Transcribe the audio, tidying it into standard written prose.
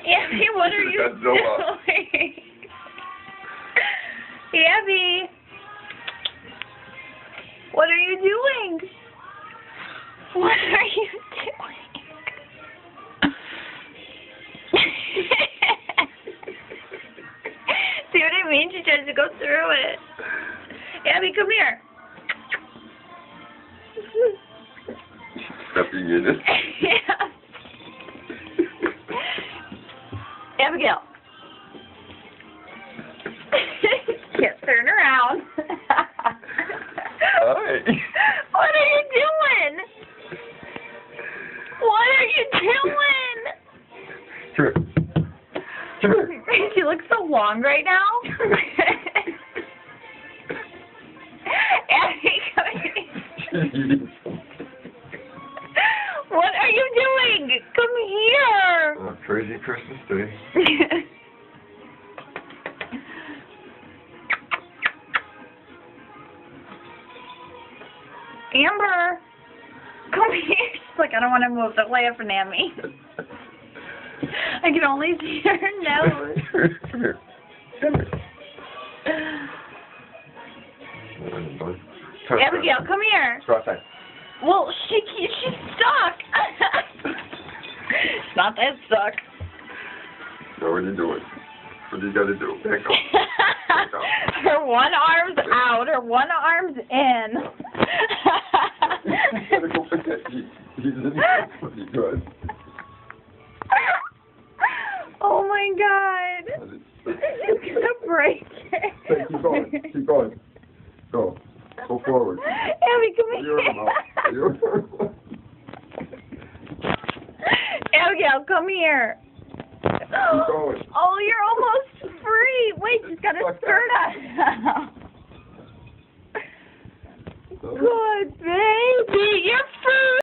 Abby, what are you doing? Abby, what are you doing? What are you doing? See what I mean? She tries to go through it. Abby, come here. Stepping in it. Yeah. Abigail. Can't turn around. Hi. What are you doing? What are you doing? Sure. Sure. She looks so long right now. Abby, come here. What are you doing? Come here. Crazy Christmas Day. Amber, come here. She's like, I don't want to move. Stop laughing at me. I can only see her nose. Come here. Come here. Abigail, come here. Go outside. Well, she's stuck. It's not that stuck. So what are you doing? What do you got to do? Back up. Her one arm's out. Her one arm's in. You gotta go put that. He's in there. Pretty good. Oh my God. You're gonna break it. Hey, keep going. Keep going. Go. Go forward. Abby, come You're here. Abigail, come here. Keep going. Oh, you're almost free. Wait, she's got a skirt on. Good baby, you're free.